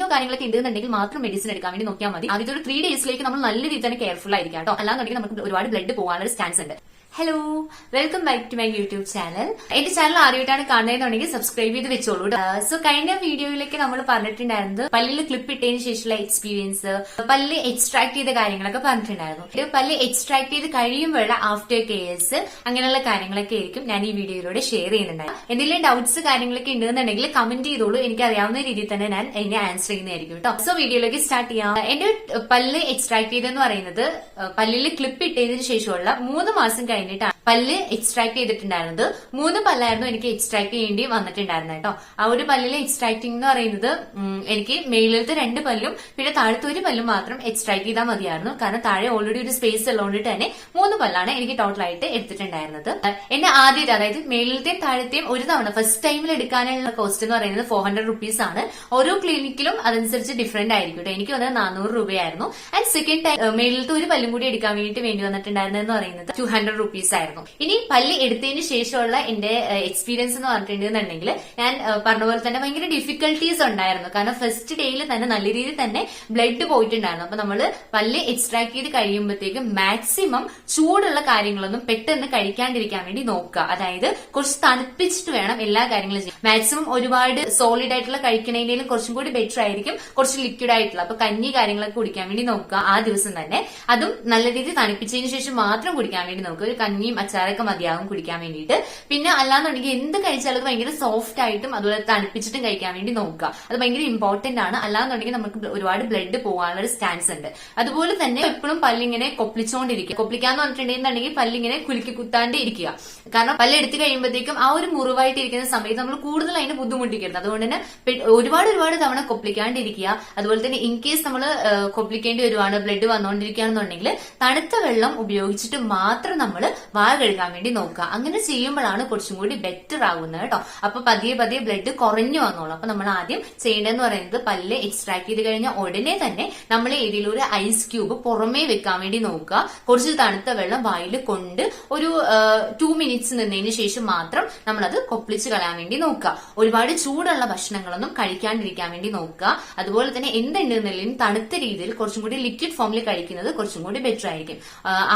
പെയിനോ കാര്യങ്ങളൊക്കെ ഉണ്ടെന്നുണ്ടെങ്കിൽ മാത്രം മെഡിസിൻ എടുക്കാൻ വേണ്ടി നോക്കിയാൽ മതി. ആദ്യത്തെ ഒരു 3 ഡേയ്സിലേക്ക് നമ്മൾ നല്ല രീതിയിൽ തന്നെ കെയർഫുൾ ആയിരിക്കാം കേട്ടോ. അല്ലാന്നുണ്ടെങ്കിൽ നമുക്ക് ഒരുപാട് ബ്ലഡ് പോകാനുള്ള ചാൻസ് ഉണ്ട്. Hello, welcome back to my YouTube channel. എന്റെ ചാനൽ ആദ്യമായിട്ടാണ് കാണുന്നതെന്നുണ്ടെങ്കിൽ സബ്സ്ക്രൈബ് ചെയ്ത് വെച്ചോളൂ. സോ കഴിഞ്ഞ വീഡിയോയിലേക്ക് നമ്മൾ പറഞ്ഞിട്ടുണ്ടായിരുന്നത് പല്ലിൽ ക്ലിപ്പ് ഇട്ടതിന് ശേഷമുള്ള എക്സ്പീരിയൻസ്, പല്ല് എക്സ്ട്രാക്ട് ചെയ്ത കാര്യങ്ങളൊക്കെ പറഞ്ഞിട്ടുണ്ടായിരുന്നു. പല്ല് എക്സ്ട്രാക്ട് ചെയ്ത് കഴിയുമ്പോഴുള്ള ആഫ്റ്റർ കെയർസ് അങ്ങനെയുള്ള കാര്യങ്ങളൊക്കെ ആയിരിക്കും ഞാൻ ഈ വീഡിയോയിലൂടെ ഷെയർ ചെയ്യുന്നുണ്ടായിരുന്നു. എന്തെങ്കിലും ഡൗട്ട്സ് കാര്യങ്ങളൊക്കെ ഉണ്ടെന്നുണ്ടെങ്കിൽ കമന്റ് ചെയ്തോളൂ. എനിക്ക് അറിയാവുന്ന രീതിയിൽ തന്നെ ഞാൻ അതിനെ ആൻസർ ചെയ്യുന്നതായിരിക്കും കേട്ടോ. സോ വീഡിയോയിലേക്ക് സ്റ്റാർട്ട് ചെയ്യാം. എന്റെ പല്ല് എക്സ്ട്രാക്ട് ചെയ്തെന്ന് പറയുന്നത് പല്ലിൽ ക്ലിപ്പ് ഇട്ടതിന് ശേഷമുള്ള 3 മാസം കഴിഞ്ഞിട്ടാണ് പല്ല് എക്സ്ട്രാക്ട് ചെയ്തിട്ടുണ്ടായിരുന്നത്. 3 പല്ലായിരുന്നു എനിക്ക് എക്സ്ട്രാക്ട് ചെയ്യേണ്ടി വന്നിട്ടുണ്ടായിരുന്നു കേട്ടോ. ആ ഒരു പല്ലിലെ എക്സ്ട്രാക്ടിങ് എന്ന് പറയുന്നത് എനിക്ക് മേളിലത്തെ 2 പല്ലും പിന്നെ താഴത്തെ 1 പല്ലും മാത്രം എക്സ്ട്രാക്ട് ചെയ്താൽ മതിയായിരുന്നു. കാരണം താഴെ ഓൾറെഡി ഒരു സ്പേസ് ഉള്ളതുകൊണ്ട് തന്നെ 3 പല്ലാണ് എനിക്ക് ടോട്ടലായിട്ട് എടുത്തിട്ടുണ്ടായിരുന്നത്. എന്റെ ആദ്യത്തെ, അതായത് മേളിലത്തെയും താഴത്തെയും ഒരു തവണ ഫസ്റ്റ് ടൈമിൽ എടുക്കാനുള്ള കോസ്റ്റ് എന്ന് പറയുന്നത് 400 rupees ആണ്. ഓരോ ക്ലിനിക്കിലും അതനുസരിച്ച് ഡിഫറെന്റ് ആയിരിക്കും കേട്ടോ. എനിക്ക് വന്നത് 400 രൂപയായിരുന്നു. ആൻഡ് സെക്കൻഡ് ടൈം മേളിലത്തെ 1 പല്ലും കൂടി എടുക്കാൻ വേണ്ടി വന്നിട്ടുണ്ടായിരുന്നെന്ന് പറയുന്നത് 200 rupees ആയിരുന്നു. ഇനി പല്ല് എടുത്തതിന് ശേഷമുള്ള എന്റെ എക്സ്പീരിയൻസ് എന്ന് പറഞ്ഞിട്ടുണ്ടെന്നുണ്ടെങ്കിൽ ഞാൻ പറഞ്ഞ പോലെ തന്നെ ഭയങ്കര ഡിഫിക്കൽട്ടീസ് ഉണ്ടായിരുന്നു. കാരണം ഫസ്റ്റ് ഡേയിൽ തന്നെ നല്ല രീതിയിൽ തന്നെ ബ്ലഡ് പോയിട്ടുണ്ടായിരുന്നു. അപ്പൊ നമ്മള് പല്ല് എക്സ്ട്രാക്ട് ചെയ്ത് കഴിയുമ്പോഴത്തേക്കും മാക്സിമം ചൂടുള്ള കാര്യങ്ങളൊന്നും പെട്ടെന്ന് കഴിക്കാണ്ടിരിക്കാൻ വേണ്ടി നോക്കുക. അതായത് കുറച്ച് തണുപ്പിച്ചിട്ട് വേണം എല്ലാ കാര്യങ്ങളും ചെയ്യാൻ. മാക്സിമം ഒരുപാട് സോളിഡ് ആയിട്ടുള്ള കഴിക്കണേലും കുറച്ചും കൂടി ബെറ്റർ ആയിരിക്കും കുറച്ച് ലിക്വിഡ് ആയിട്ടുള്ള, അപ്പൊ കഞ്ഞി കാര്യങ്ങളൊക്കെ കുടിക്കാൻ വേണ്ടി നോക്കുക ആ ദിവസം തന്നെ. അതും നല്ല രീതിയിൽ തണുപ്പിച്ചതിന് ശേഷം മാത്രം കുടിക്കാൻ വേണ്ടി നോക്കുക. ഒരു കഞ്ഞിയും അച്ചാറൊക്കെ മതിയാകും കുടിക്കാൻ വേണ്ടിയിട്ട്. പിന്നെ അല്ലാന്നുണ്ടെങ്കിൽ എന്ത് കഴിച്ചാലും ഭയങ്കര സോഫ്റ്റ് ആയിട്ടും അതുപോലെ തണുപ്പിച്ചിട്ടും കഴിക്കാൻ വേണ്ടി നോക്കുക. അത് ഭയങ്കര ഇമ്പോർട്ടന്റ് ആണ്. അല്ലാന്നുണ്ടെങ്കിൽ നമുക്ക് ഒരുപാട് ബ്ലഡ് പോകാനുള്ള ഒരു ചാൻസ് ഉണ്ട്. അതുപോലെ തന്നെ എപ്പോഴും പല്ലിങ്ങനെ കൊപ്പിച്ചോണ്ടിരിക്കുക. കൊപ്പിക്കാന്ന് പറഞ്ഞിട്ടുണ്ടെന്നുണ്ടെങ്കിൽ പല്ലിങ്ങനെ കുലുക്കി കുത്താണ്ട് ഇരിക്കുക. കാരണം പല്ല് എടുത്തു കഴിയുമ്പോഴത്തേക്കും ആ ഒരു മുറിവായിട്ട് ഇരിക്കുന്ന സമയത്ത് നമ്മൾ കൂടുതൽ അതിന് ബുദ്ധിമുട്ടിക്കരുത്. അതുകൊണ്ട് തന്നെ ഒരുപാട് തവണ കൊപ്പിക്കാണ്ടിരിക്കുക. അതുപോലെ തന്നെ ഇൻ കേസ് നമ്മൾ കൊപ്പിക്കേണ്ടി വരുവാണ്, ബ്ലഡ് വന്നുകൊണ്ടിരിക്കുകയാണെന്നുണ്ടെങ്കിൽ തണുത്ത വെള്ളം ഉപയോഗിച്ചിട്ട് മാത്രം നമ്മൾ വായ കഴുകാൻ വേണ്ടി നോക്കുക. അങ്ങനെ ചെയ്യുമ്പോഴാണ് കുറച്ചും കൂടി ബെറ്റർ ആകുന്നത് കേട്ടോ. അപ്പൊ പതിയെ ബ്ലഡ് കുറഞ്ഞു വന്നോളൂ. അപ്പൊ നമ്മൾ ആദ്യം ചെയ്യേണ്ടതെന്ന് പറയുന്നത് പല്ല് എക്സ്ട്രാക്ട് ചെയ്ത് കഴിഞ്ഞാൽ ഉടനെ തന്നെ നമ്മൾ ഏതെങ്കിലും ഒരു ഐസ് ക്യൂബ് പുറമേ വെക്കാൻ വേണ്ടി നോക്കുക. കുറച്ച് തണുത്ത വെള്ളം വായിൽ കൊണ്ട് ഒരു 2 minutes നിന്നതിന് ശേഷം മാത്രം നമ്മളത് കൊപ്പിളിച്ച് കളയാൻ വേണ്ടി നോക്കുക. ഒരുപാട് ചൂടുള്ള ഭക്ഷണങ്ങളൊന്നും കഴിക്കാണ്ടിരിക്കാൻ വേണ്ടി നോക്കുക. അതുപോലെ തന്നെ എന്തുണ്ടെന്നുണ്ടെങ്കിലും തണുത്ത രീതിയിൽ കുറച്ചും കൂടി ലിക്വിഡ് ഫോമിൽ കഴിക്കുന്നത് കുറച്ചും കൂടി ബെറ്റർ ആയിരിക്കും.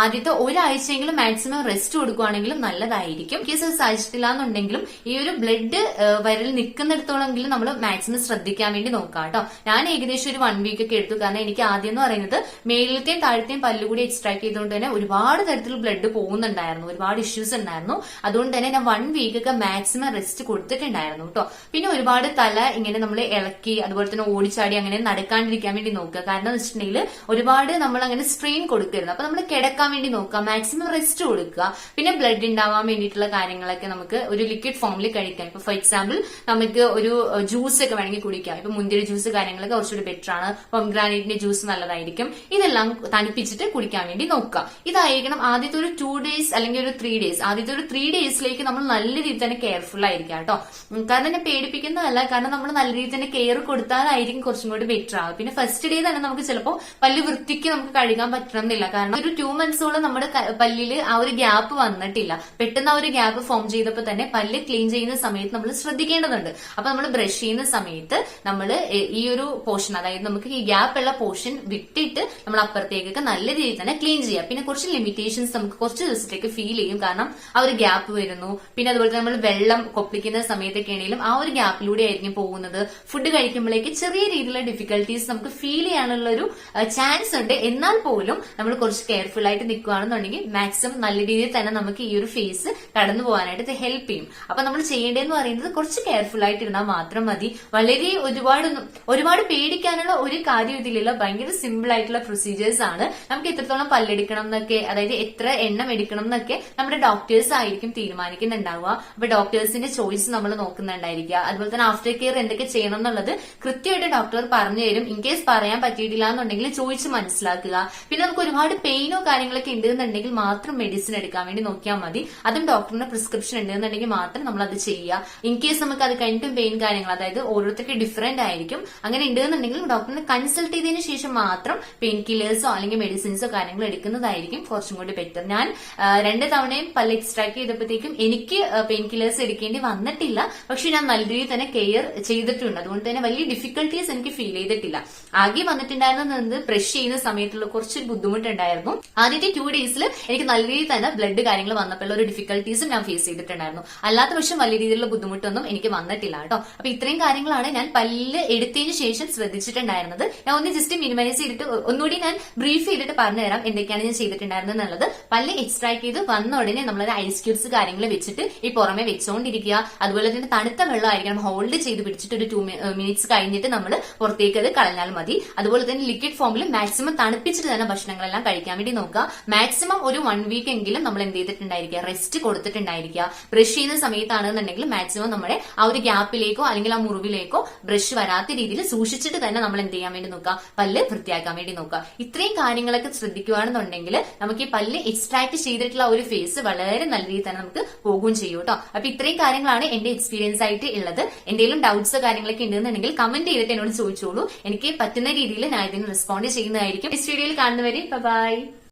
ആദ്യത്തെ ഒരാഴ്ചയെങ്കിലും മാക്സിമം റെസ്റ്റ് കൊടുക്കുകയാണെങ്കിലും നല്ലതായിരിക്കും. കേസ് സാധിച്ചിട്ടില്ല എന്നുണ്ടെങ്കിലും ഈ ഒരു ബ്ലഡ് വരൽ നിൽക്കുന്നിടത്തോളെങ്കിലും നമ്മൾ മാക്സിമം ശ്രദ്ധിക്കാൻ വേണ്ടി നോക്കാം കേട്ടോ. ഞാൻ ഏകദേശം ഒരു 1 week ഒക്കെ എടുത്തു. കാരണം എനിക്ക് ആദ്യം എന്ന് പറയുന്നത് മേളിലത്തെയും താഴത്തെയും പല്ല് കൂടി എക്സ്ട്രാക്ട് ചെയ്തുകൊണ്ട് തന്നെ ഒരുപാട് തരത്തിൽ ബ്ലഡ് പോകുന്നുണ്ടായിരുന്നു, ഒരുപാട് ഇഷ്യൂസ് ഉണ്ടായിരുന്നു. അതുകൊണ്ട് തന്നെ ഞാൻ 1 week ഒക്കെ മാക്സിമം റെസ്റ്റ് കൊടുത്തിട്ടുണ്ടായിരുന്നു കേട്ടോ. പിന്നെ ഒരുപാട് തല ഇങ്ങനെ നമ്മൾ ഇളക്കി അതുപോലെ തന്നെ ഓടിച്ചാടി അങ്ങനെ നടക്കാണ്ടിരിക്കാൻ വേണ്ടി നോക്കുക. കാരണം എന്ന് വെച്ചിട്ടുണ്ടെങ്കിൽ ഒരുപാട് നമ്മൾ അങ്ങനെ സ്ട്രെയിൻ കൊടുക്കരുത്. അപ്പൊ നമ്മൾ കിടക്കാൻ വേണ്ടി നോക്കുക, മാക്സിമം റെസ്റ്റ് കൊടുക്കുക. പിന്നെ ബ്ലഡ് ഉണ്ടാവാൻ വേണ്ടിയിട്ടുള്ള കാര്യങ്ങളൊക്കെ നമുക്ക് ഒരു ലിക്വിഡ് ഫോമിൽ കഴിക്കാം. ഇപ്പൊ ഫോർ എക്സാമ്പിൾ നമുക്ക് ഒരു ജ്യൂസ് ഒക്കെ വേണമെങ്കിൽ കുടിക്കാം. ഇപ്പൊ മുന്തിരി ജ്യൂസ് കാര്യങ്ങളൊക്കെ കുറച്ചുകൂടി ബെറ്റർ ആണ്. പൊംഗ്രാനൈറ്റിന്റെ ജ്യൂസ് നല്ലതായിരിക്കും. ഇതെല്ലാം തണുപ്പിച്ചിട്ട് കുടിക്കാൻ വേണ്ടി നോക്കുക. ഇതായിരിക്കണം ആദ്യത്തെ ഒരു 2 days അല്ലെങ്കിൽ ഒരു 3 days. ആദ്യത്തെ ഒരു 3 daysലേക്ക് നമ്മൾ നല്ല രീതിയിൽ തന്നെ കെയർഫുൾ ആയിരിക്കാം കേട്ടോ. കാരണം എന്നെ പേടിപ്പിക്കുന്നതല്ല, കാരണം നമ്മൾ നല്ല രീതിയിൽ തന്നെ കെയർ കൊടുത്താലായിരിക്കും കുറച്ചും കൂടി ബെറ്റർ ആകും. പിന്നെ ഫസ്റ്റ് ഡേ തന്നെ നമുക്ക് ചിലപ്പോൾ പല്ല് വൃത്തിക്ക് നമുക്ക് കഴുകാൻ പറ്റണമെന്നില്ല. കാരണം ഒരു 2 monthsോളം നമ്മുടെ പല്ലില് ആ ഒരു ഗ്യാപ്പ് വന്നിട്ടില്ല. പെട്ടെന്ന് ആ ഒരു ഗ്യാപ്പ് ഫോം ചെയ്തപ്പോൾ തന്നെ പല്ല് ക്ലീൻ ചെയ്യുന്ന സമയത്ത് നമ്മൾ ശ്രദ്ധിക്കേണ്ടതുണ്ട്. അപ്പൊ നമ്മൾ ബ്രഷ് ചെയ്യുന്ന സമയത്ത് നമ്മൾ ഈ ഒരു പോർഷൻ, അതായത് നമുക്ക് ഈ ഗ്യാപ്പ് ഉള്ള പോർഷൻ വിട്ടിട്ട് നമ്മൾ അപ്പുറത്തേക്കൊക്കെ നല്ല രീതിയിൽ തന്നെ ക്ലീൻ ചെയ്യാം. പിന്നെ കുറച്ച് ലിമിറ്റേഷൻസ് നമുക്ക് കുറച്ച് ദിവസത്തേക്ക് ഫീൽ ചെയ്യും. കാരണം ആ ഒരു ഗ്യാപ്പ് വരുന്നു. പിന്നെ അതുപോലെ നമ്മൾ വെള്ളം കൊപ്പിക്കുന്ന സമയത്തൊക്കെ ആണെങ്കിലും ആ ഒരു ഗ്യാപ്പിലൂടെ ആയിരിക്കും പോകുന്നത്. ഫുഡ് കഴിക്കുമ്പോഴേക്ക് ചെറിയ രീതിയിലുള്ള ഡിഫിക്കൽട്ടീസ് നമുക്ക് ഫീൽ ചെയ്യാനുള്ള ഒരു ചാൻസ് ഉണ്ട്. എന്നാൽ പോലും നമ്മൾ കുറച്ച് കെയർഫുൾ ആയിട്ട് നിൽക്കുകയാണെന്നുണ്ടെങ്കിൽ മാക്സിമം നല്ല രീതിയിൽ തന്നെ നമുക്ക് ഈ ഒരു ഫേസ് കടന്നു പോകാനായിട്ട് ഇത് ഹെൽപ്പ് ചെയ്യും. അപ്പൊ നമ്മൾ ചെയ്യേണ്ടതെന്ന് പറയുന്നത് കുറച്ച് കെയർഫുൾ ആയിട്ട് ഇരുന്നാൽ മാത്രം മതി. വളരെ ഒരുപാട് പേടിക്കാനുള്ള ഒരു കാര്യം ഇതിലില്ല. ഭയങ്കര സിമ്പിൾ ആയിട്ടുള്ള പ്രൊസീജിയേഴ്സ് ആണ്. നമുക്ക് എത്രത്തോളം പല്ലെടുക്കണം എന്നൊക്കെ, അതായത് എത്ര എണ്ണം എടുക്കണം എന്നൊക്കെ നമ്മുടെ ഡോക്ടേഴ്സ് ആയിരിക്കും തീരുമാനിക്കുന്നുണ്ടാവുക. അപ്പൊ ഡോക്ടേഴ്സിന്റെ ചോയ്സ് നമ്മൾ നോക്കുന്നുണ്ടായിരിക്കുക. അതുപോലെ തന്നെ ആഫ്റ്റർ കെയർ എന്തൊക്കെ ചെയ്യണം എന്നുള്ളത് കൃത്യമായിട്ട് ഡോക്ടർ പറഞ്ഞു തരും. ഇൻ കേസ് പറയാൻ പറ്റിയിട്ടില്ല എന്നുണ്ടെങ്കിൽ ചോദിച്ച് മനസ്സിലാക്കുക. പിന്നെ നമുക്ക് ഒരുപാട് പെയിനോ കാര്യങ്ങളൊക്കെ ഉണ്ടെന്നുണ്ടെങ്കിൽ മാത്രം മെഡിസിൻ മെഡിസിൻ എടുക്കാൻ വേണ്ടി നോക്കിയാൽ മതി. അതും ഡോക്ടറിന്റെ പ്രിസ്ക്രിപ്ഷൻ ഉണ്ടെന്നുണ്ടെങ്കിൽ മാത്രം നമ്മൾ അത് ചെയ്യുക. ഇൻ കേസ് നമുക്ക് അത് കഴിഞ്ഞിട്ടും പെയിൻ കാര്യങ്ങൾ, അതായത് ഓരോരുത്തർക്ക് ഡിഫറെന്റ് ആയിരിക്കും, അങ്ങനെ ഉണ്ടെന്നുണ്ടെങ്കിൽ ഡോക്ടറിനെ കൺസൾട്ട് ചെയ്തതിനു ശേഷം മാത്രം പെയിൻ കില്ലേഴ്സോ അല്ലെങ്കിൽ മെഡിസിൻസോ കാര്യങ്ങൾ എടുക്കുന്നതായിരിക്കും കുറച്ചും കൂടി ബെറ്റർ. ഞാൻ 2 തവണയും പല്ല് എക്സ്ട്രാക്ട് ചെയ്തപ്പോഴത്തേക്കും എനിക്ക് പെയിൻ കില്ലേഴ്സ് എടുക്കേണ്ടി വന്നിട്ടില്ല. പക്ഷെ ഞാൻ നല്ല രീതിയിൽ തന്നെ കെയർ ചെയ്തിട്ടുണ്ട്. അതുകൊണ്ട് തന്നെ വലിയ ഡിഫിക്കൽട്ടീസ് എനിക്ക് ഫീൽ ചെയ്തിട്ടില്ല. ആകെ വന്നിട്ടുണ്ടായിരുന്നത് ബ്രഷ് ചെയ്യുന്ന സമയത്തുള്ള കുറച്ചൊരു ബുദ്ധിമുട്ടുണ്ടായിരുന്നു. ആദ്യത്തെ 2 ഡേയ്സിൽ എനിക്ക് നല്ല രീതിയിൽ തന്നെ ബ്ലഡ് കാര്യങ്ങൾ വന്നപ്പോൾ ഒരു ഡിഫിക്കൽട്ടീസും ഞാൻ ഫേസ് ചെയ്തിട്ടുണ്ടായിരുന്നു. അല്ലാത്ത പക്ഷം വലിയ രീതിയിലുള്ള ബുദ്ധിമുട്ടൊന്നും എനിക്ക് വന്നിട്ടില്ല കേട്ടോ. അപ്പൊ ഇത്രയും കാര്യങ്ങളാണ് ഞാൻ പല്ല് എടുത്തതിന് ശേഷം ശ്രദ്ധിച്ചിട്ടുണ്ടായിരുന്നത്. ഞാൻ ഒന്ന് ജസ്റ്റ് മിനിമൈസ് ചെയ്തിട്ട് ഒന്നുകൂടി ഞാൻ ബ്രീഫ് ചെയ്തിട്ട് പറഞ്ഞുതരാം എന്തൊക്കെയാണ് ഞാൻ ചെയ്തിട്ടുണ്ടായിരുന്നത് എന്നുള്ളത്. പല്ല് എക്സ്ട്രാക്ട് ചെയ്ത് വന്ന ഉടനെ നമ്മളൊരു ഐസ് ക്യൂബ്സ് കാര്യങ്ങൾ വെച്ചിട്ട് ഈ പുറമെ വെച്ചുകൊണ്ടിരിക്കുക. അതുപോലെ തന്നെ തണുത്ത വെള്ളമായിരിക്കണം ഹോൾഡ് ചെയ്ത് പിടിച്ചിട്ട് ഒരു 2 മിനിറ്റ്സ് കഴിഞ്ഞിട്ട് നമ്മൾ പുറത്തേക്ക് അത് കളഞ്ഞാൽ മതി. അതുപോലെ തന്നെ ലിക്വിഡ് ഫോമിൽ മാക്സിമം തണുപ്പിച്ചിട്ട് തന്നെ ഭക്ഷണങ്ങളെല്ലാം കഴിക്കാൻ വേണ്ടി നോക്കുക. മാക്സിമം ഒരു 1 വീക്ക് എങ്കിലും നമ്മൾ എന്ത് ചെയ്തിട്ടുണ്ടായിരിക്കുക, റെസ്റ്റ് കൊടുത്തിട്ടുണ്ടായിരിക്കുക. ബ്രഷ് ചെയ്യുന്ന സമയത്താണെന്നുണ്ടെങ്കിൽ മാക്സിമം നമ്മുടെ ആ ഒരു ഗ്യാപ്പിലേക്കോ അല്ലെങ്കിൽ ആ മുറിവിലേക്കോ ബ്രഷ് വരാത്ത രീതിയിൽ സൂക്ഷിച്ചിട്ട് തന്നെ നമ്മൾ എന്ത് ചെയ്യാൻ വേണ്ടി നോക്കുക, പല്ല് വൃത്തിയാക്കാൻ വേണ്ടി നോക്കുക. ഇത്രയും കാര്യങ്ങളൊക്കെ ശ്രദ്ധിക്കുകയാണെന്നുണ്ടെങ്കിൽ നമുക്ക് ഈ പല്ല് എക്സ്ട്രാക്ട് ചെയ്തിട്ടുള്ള ഒരു ഫേസ് വളരെ നല്ല രീതിയിൽ തന്നെ നമുക്ക് പോകുകയും ചെയ്യും കേട്ടോ. അപ്പൊ ഇത്രയും കാര്യങ്ങളാണ് എന്റെ എക്സ്പീരിയൻസ് ആയിട്ട് ഉള്ളത്. എന്തെങ്കിലും ഡൗട്ട്സ് കാര്യങ്ങളൊക്കെ ഉണ്ടെന്നുണ്ടെങ്കിൽ കമന്റ് ചെയ്തിട്ട് എന്നോട് ചോദിച്ചോളൂ. എനിക്ക് പറ്റുന്ന രീതിയിൽ ഞാൻ ഇതിന് റെസ്പോണ്ട് ചെയ്യുന്നതായിരിക്കും. നെക്സ്റ്റ് വീഡിയോയിൽ കാണുന്നവരെ ബൈ.